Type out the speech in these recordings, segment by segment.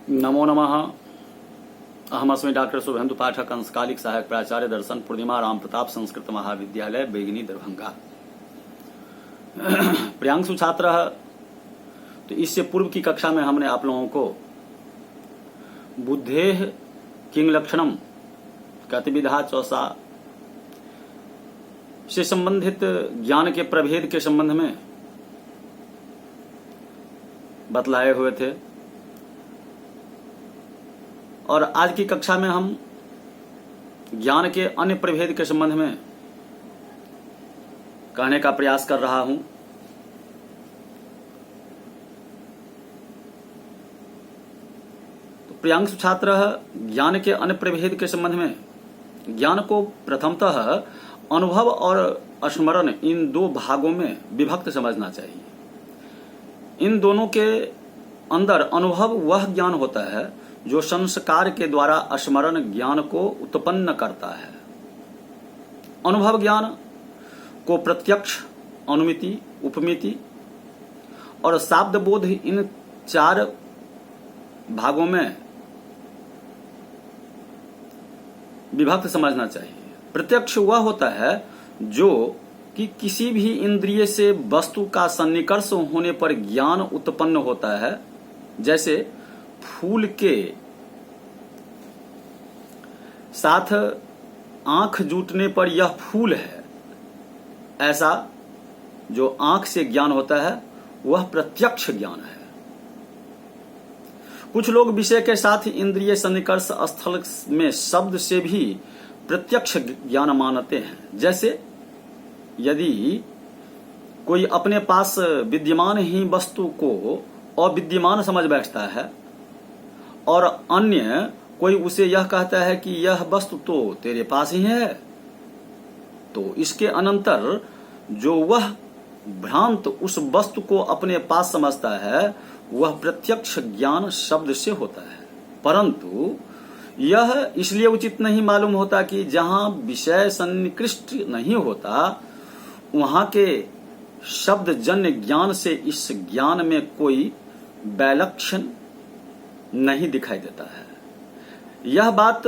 नमो नमः। अहमस्मि डॉक्टर शुभेन्दु पाठक, अंशकालिक सहायक प्राचार्य दर्शन, पूर्णिमा राम प्रताप संस्कृत महाविद्यालय, बेगनी, दरभंगा। प्रियांशु छात्र। तो इससे पूर्व की कक्षा में हमने आप लोगों को बुद्धेः किंग लक्षणम गतिविधा चौसा से संबंधित ज्ञान के प्रभेद के संबंध में बतलाए हुए थे, और आज की कक्षा में हम ज्ञान के अन्य प्रभेद के संबंध में कहने का प्रयास कर रहा हूं। तो प्रियांशु छात्र, ज्ञान के अन्य प्रभेद के संबंध में ज्ञान को प्रथमतः अनुभव और स्मरण, इन दो भागों में विभक्त समझना चाहिए। इन दोनों के अंदर अनुभव वह ज्ञान होता है जो संस्कार के द्वारा स्मरण ज्ञान को उत्पन्न करता है। अनुभव ज्ञान को प्रत्यक्ष, अनुमिति, उपमिति और शाब्द बोध, इन चार भागों में विभक्त समझना चाहिए। प्रत्यक्ष वह होता है जो कि किसी भी इंद्रिय से वस्तु का सन्निकर्ष होने पर ज्ञान उत्पन्न होता है। जैसे फूल के साथ आंख जुटने पर यह फूल है, ऐसा जो आंख से ज्ञान होता है वह प्रत्यक्ष ज्ञान है। कुछ लोग विषय के साथ इंद्रिय सन्निकर्ष स्थल में शब्द से भी प्रत्यक्ष ज्ञान मानते हैं। जैसे यदि कोई अपने पास विद्यमान ही वस्तु को अविद्यमान समझ बैठता है और अन्य कोई उसे यह कहता है कि यह वस्तु तो तेरे पास ही है, तो इसके अनंतर जो वह भ्रांत उस वस्तु को अपने पास समझता है वह प्रत्यक्ष ज्ञान शब्द से होता है। परंतु यह इसलिए उचित नहीं मालूम होता कि जहां विषय सन्निकृष्ट नहीं होता वहां के शब्द जन्य ज्ञान से इस ज्ञान में कोई वैलक्षण नहीं दिखाई देता है। यह बात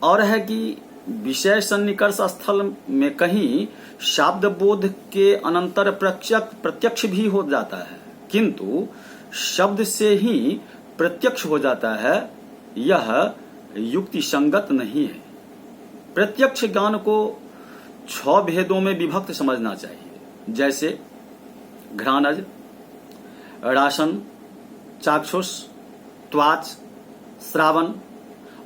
और है कि विषय सन्निकर्ष स्थल में कहीं शाब्द बोध के अनंतर प्रत्यक्ष भी हो जाता है, किंतु शब्द से ही प्रत्यक्ष हो जाता है, यह युक्ति संगत नहीं है। प्रत्यक्ष ज्ञान को 6 भेदों में विभक्त समझना चाहिए। जैसे घ्राणज, राशन, चाक्षुष, त्वाच, श्रावण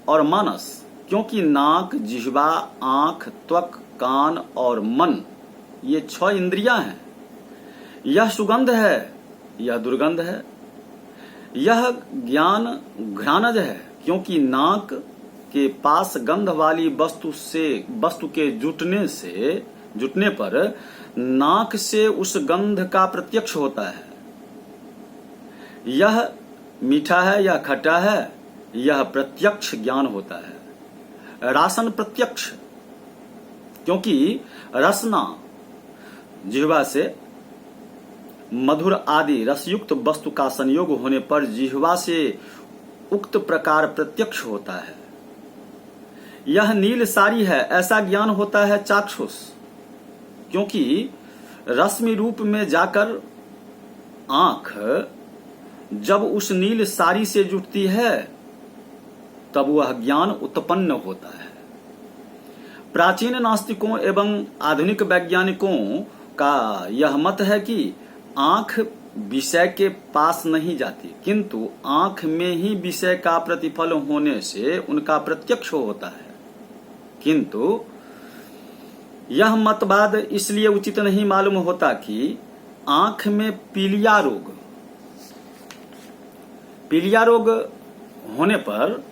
और मानस। क्योंकि नाक, जिह्वा, आंख, त्वक, कान और मन, ये 6 इंद्रियां हैं। यह सुगंध है, यह दुर्गंध है। यह ज्ञान घ्राणज है, क्योंकि नाक के पास गंध वाली वस्तु के जुटने पर नाक से उस गंध का प्रत्यक्ष होता है। यह मीठा है या खट्टा है, यह प्रत्यक्ष ज्ञान होता है। रासन प्रत्यक्ष, क्योंकि रसना जिह्वा से मधुर आदि रसयुक्त वस्तु का संयोग होने पर जिह्वा से उक्त प्रकार प्रत्यक्ष होता है। यह नील सारी है, ऐसा ज्ञान होता है चाक्षुष, क्योंकि रश्मि रूप में जाकर आंख जब उस नील सारी से जुटती है तब वह ज्ञान उत्पन्न होता है। प्राचीन नास्तिकों एवं आधुनिक वैज्ञानिकों का यह मत है कि आंख विषय के पास नहीं जाती, किंतु आंख में ही विषय का प्रतिफल होने से उनका प्रत्यक्ष होता है। किंतु यह मतवाद इसलिए उचित नहीं मालूम होता कि आंख में पीलिया रोग होने पर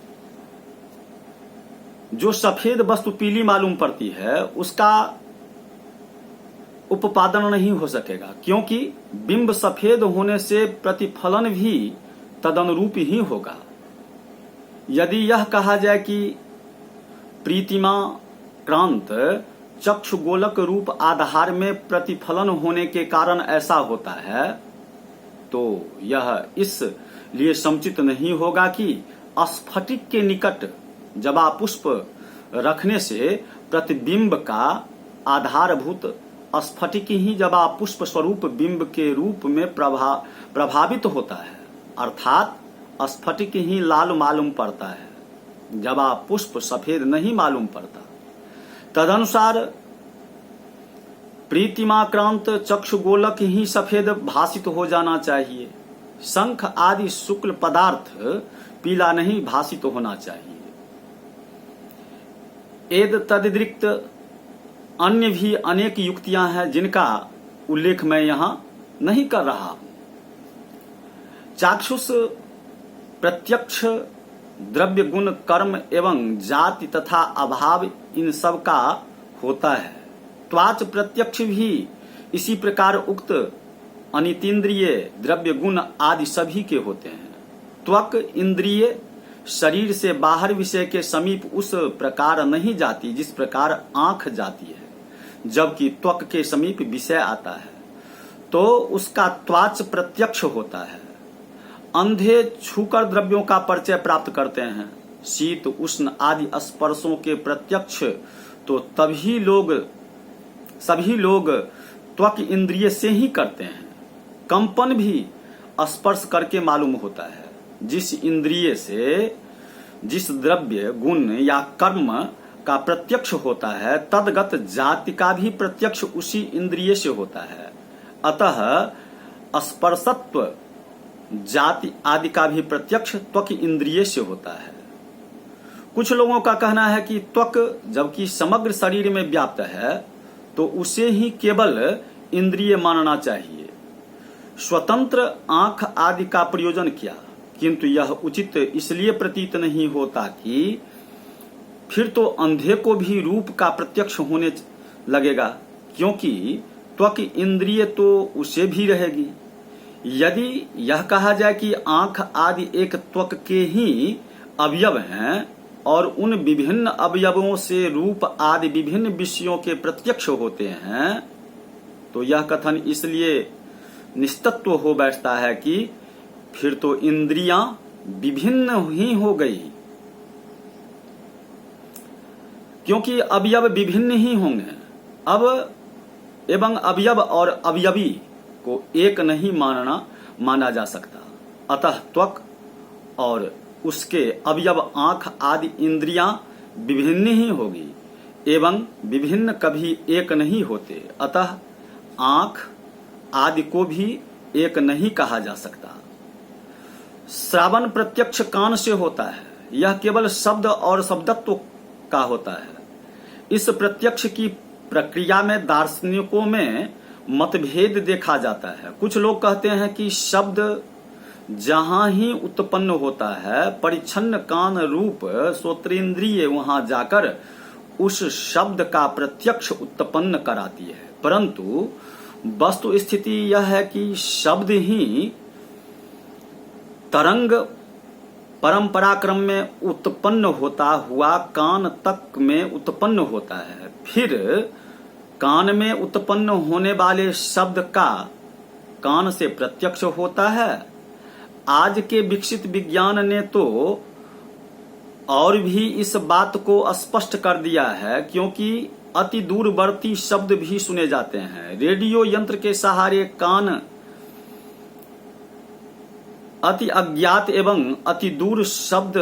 जो सफेद वस्तु पीली मालूम पड़ती है उसका उपपादन नहीं हो सकेगा, क्योंकि बिंब सफेद होने से प्रतिफलन भी तदनुरूप ही होगा। यदि यह कहा जाए कि प्रीतिमा क्रांत चक्षु गोलक रूप आधार में प्रतिफलन होने के कारण ऐसा होता है, तो यह इस लिए समुचित नहीं होगा कि स्फटिक के निकट जबा पुष्प रखने से प्रतिबिंब का आधारभूत स्फटिक ही जबा पुष्प स्वरूप बिंब के रूप में प्रभावित होता है, अर्थात स्फटिक ही लाल मालूम पड़ता है, जबा पुष्प सफेद नहीं मालूम पड़ता। तदनुसार प्रीतिमाक्रांत चक्षुगोलक ही सफेद भासित हो जाना चाहिए, शंख आदि शुक्ल पदार्थ पीला नहीं भासित होना चाहिए। एद तदतिरिक्त अन्य भी अनेक युक्तियां हैं जिनका उल्लेख मैं यहां नहीं कर रहा हूं। चाक्षुष प्रत्यक्ष द्रव्य गुण कर्म एवं जाति तथा अभाव इन सब का होता है। त्वाच प्रत्यक्ष भी इसी प्रकार उक्त अनितीन्द्रिय द्रव्य गुण आदि सभी के होते हैं। त्वक इंद्रिय शरीर से बाहर विषय के समीप उस प्रकार नहीं जाती जिस प्रकार आंख जाती है, जबकि त्वक के समीप विषय आता है तो उसका त्वाच प्रत्यक्ष होता है। अंधे छूकर द्रव्यों का परिचय प्राप्त करते हैं। शीत उष्ण आदि स्पर्शों के प्रत्यक्ष तो सभी लोग त्वक इंद्रिय से ही करते हैं। कंपन भी स्पर्श करके मालूम होता है। जिस इंद्रिय से जिस द्रव्य गुण या कर्म का प्रत्यक्ष होता है तदगत जाति का भी प्रत्यक्ष उसी इंद्रिय से होता है। अतः स्पर्शत्व जाति आदि का भी प्रत्यक्ष त्वक इंद्रिय से होता है। कुछ लोगों का कहना है कि त्वक जबकि समग्र शरीर में व्याप्त है तो उसे ही केवल इंद्रिय मानना चाहिए। स्वतंत्र आंख आदि का प्रयोजन किया, किंतु यह उचित इसलिए प्रतीत नहीं होता कि फिर तो अंधे को भी रूप का प्रत्यक्ष होने लगेगा, क्योंकि त्वक इंद्रिय तो उसे भी रहेगी। यदि यह कहा जाए कि आंख आदि एक त्वक के ही अवयव हैं और उन विभिन्न अवयवों से रूप आदि विभिन्न विषयों के प्रत्यक्ष होते हैं, तो यह कथन इसलिए निस्तत्व हो बैठता है कि फिर तो इंद्रियां विभिन्न ही हो गई, क्योंकि अवयव विभिन्न ही होंगे। अब एवं अवयव और अवयवी को एक नहीं माना जा सकता। अतः त्वक और उसके अवयव आंख आदि इंद्रियां विभिन्न ही होगी एवं विभिन्न कभी एक नहीं होते। अतः आंख आदि को भी एक नहीं कहा जा सकता। श्रावण प्रत्यक्ष कान से होता है, यह केवल शब्द और शब्दत्व का होता है। इस प्रत्यक्ष की प्रक्रिया में दार्शनिकों में मतभेद देखा जाता है। कुछ लोग कहते हैं कि शब्द जहां ही उत्पन्न होता है परिच्छन्न कान रूप श्रोत्रेंद्रिय वहां जाकर उस शब्द का प्रत्यक्ष उत्पन्न कराती है, परंतु वस्तु स्थिति यह है कि शब्द ही तरंग परंपरा क्रम में उत्पन्न होता हुआ कान तक में उत्पन्न होता है। फिर कान में उत्पन्न होने वाले शब्द का कान से प्रत्यक्ष होता है। आज के विकसित विज्ञान ने तो और भी इस बात को स्पष्ट कर दिया है, क्योंकि अति दूरवर्ती शब्द भी सुने जाते हैं। रेडियो यंत्र के सहारे कान अति अज्ञात एवं अति दूर शब्द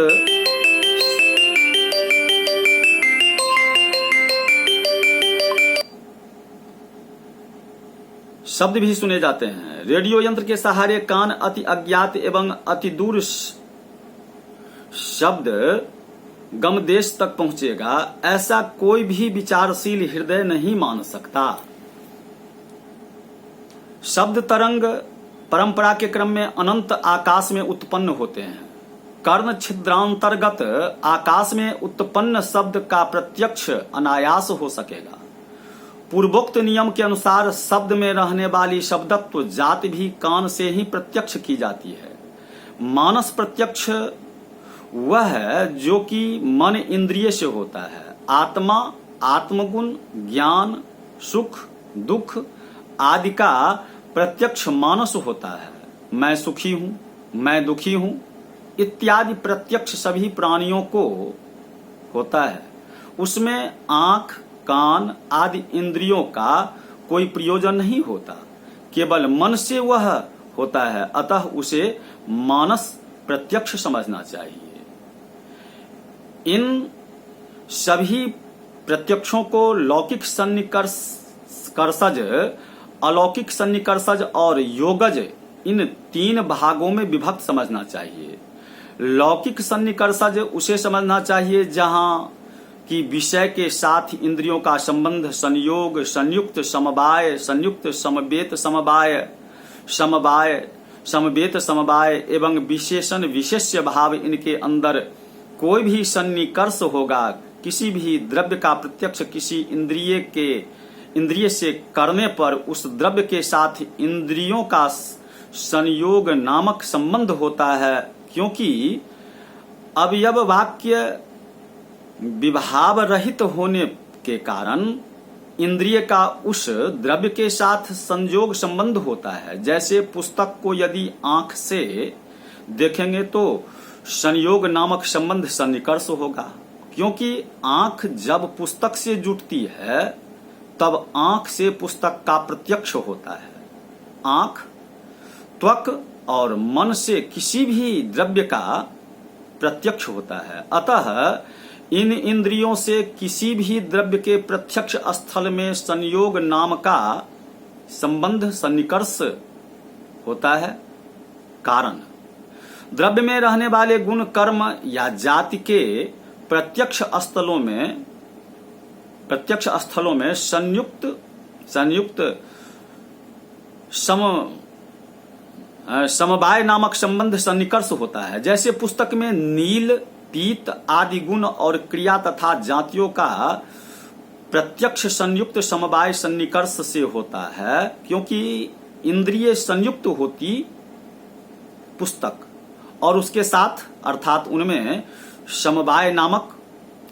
भी सुने जाते हैं। रेडियो यंत्र के सहारे कान अति अज्ञात एवं अति दूर शब्द गमदेश तक पहुंचेगा, ऐसा कोई भी विचारशील हृदय नहीं मान सकता। शब्द तरंग परंपरा के क्रम में अनंत आकाश में उत्पन्न होते हैं। कर्ण छिद्रांतर्गत आकाश में उत्पन्न शब्द का प्रत्यक्ष अनायास हो सकेगा। पूर्वोक्त नियम के अनुसार शब्द में रहने वाली शब्दत्व जाति भी कान से ही प्रत्यक्ष की जाती है। मानस प्रत्यक्ष वह है जो कि मन इंद्रिय से होता है। आत्मा, आत्मगुण, ज्ञान, सुख, दुख आदि का प्रत्यक्ष मानस होता है। मैं सुखी हूं, मैं दुखी हूं इत्यादि प्रत्यक्ष सभी प्राणियों को होता है, उसमें आंख, कान आदि इंद्रियों का कोई प्रयोजन नहीं होता, केवल मन से वह होता है। अतः उसे मानस प्रत्यक्ष समझना चाहिए। इन सभी प्रत्यक्षों को लौकिक सन्निकर्षज, अलौकिक सन्निकर्षज और योगज, इन 3 भागों में विभक्त समझना चाहिए। लौकिक सन्निकर्षज उसे समझना चाहिए जहां कि विषय के साथ इंद्रियों का संबंध, संयोग, संयुक्त समवाय, संयुक्त समवेत समवाय, समवेत समवाय एवं विशेषण विशेष्य भाव, इनके अंदर कोई भी सन्निकर्ष होगा। किसी भी द्रव्य का प्रत्यक्ष किसी इंद्रिय से करने पर उस द्रव्य के साथ इंद्रियों का संयोग नामक संबंध होता है, क्योंकि अवयव वाक्य विभाव रहित होने के कारण इंद्रिय का उस द्रव्य के साथ संयोग संबंध होता है। जैसे पुस्तक को यदि आंख से देखेंगे तो संयोग नामक संबंध सन्निकर्ष होगा, क्योंकि आंख जब पुस्तक से जुटती है तब आंख से पुस्तक का प्रत्यक्ष होता है। आंख, त्वक और मन से किसी भी द्रव्य का प्रत्यक्ष होता है। अतः इन इंद्रियों से किसी भी द्रव्य के प्रत्यक्ष स्थल में संयोग नाम का संबंध सन्निकर्ष होता है। कारण, द्रव्य में रहने वाले गुण, कर्म या जाति के प्रत्यक्ष स्थलों में संयुक्त समवाय नामक संबंध सन्निकर्ष होता है। जैसे पुस्तक में नील, पीत आदि गुण और क्रिया तथा जातियों का प्रत्यक्ष संयुक्त समवाय सन्निकर्ष से होता है, क्योंकि इंद्रिय संयुक्त होती पुस्तक और उसके साथ अर्थात उनमें समवाय नामक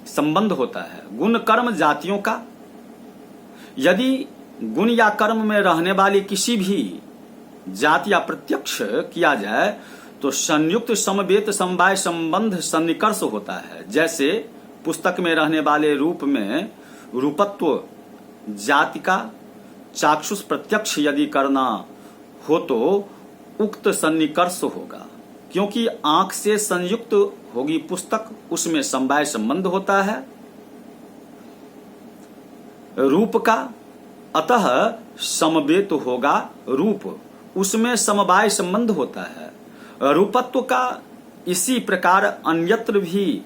संबंध होता है। गुण, कर्म, जातियों का, यदि गुण या कर्म में रहने वाली किसी भी जाति या प्रत्यक्ष किया जाए तो संयुक्त समवेत समवाय संबंध सन्निकर्ष होता है। जैसे पुस्तक में रहने वाले रूप में रूपत्व जाति का चाक्षुष प्रत्यक्ष यदि करना हो तो उक्त सन्निकर्ष होगा, क्योंकि आंख से संयुक्त होगी पुस्तक, उसमें समवाय संबंध होता है रूप का, अतः समवेत होगा रूप, उसमें समवाय संबंध होता है। रूपत्व का इसी प्रकार अन्यत्र भी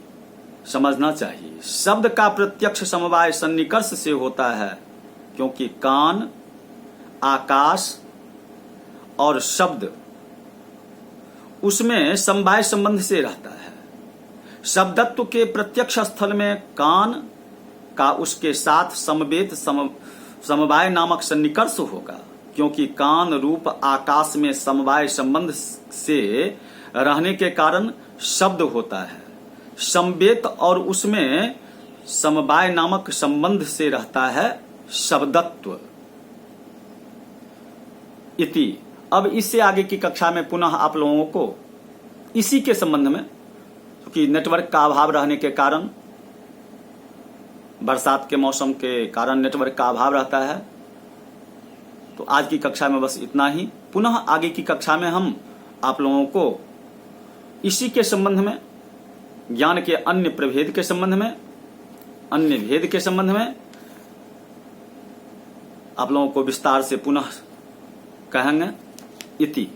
समझना चाहिए। शब्द का प्रत्यक्ष समवाय सन्निकर्ष से होता है, क्योंकि कान, आकाश और शब्द उसमें समवाय संबंध से रहता है। शब्दत्व के प्रत्यक्ष स्थल में कान का उसके साथ समवेत समवाय नामक सन्निकर्ष होगा, क्योंकि कान, रूप, आकाश में समवाय संबंध से रहने के कारण शब्द होता है समवेत, और उसमें समवाय नामक संबंध से रहता है शब्दत्व इति। अब इससे आगे की कक्षा में पुनः आप लोगों को इसी के संबंध में, क्योंकि नेटवर्क का अभाव रहने के कारण, बरसात के मौसम के कारण नेटवर्क का अभाव रहता है, तो आज की कक्षा में बस इतना ही। पुनः आगे की कक्षा में हम आप लोगों को इसी के संबंध में, ज्ञान के अन्य प्रभेद के संबंध में, अन्य भेद के संबंध में आप लोगों को विस्तार से पुनः कहेंगे इति।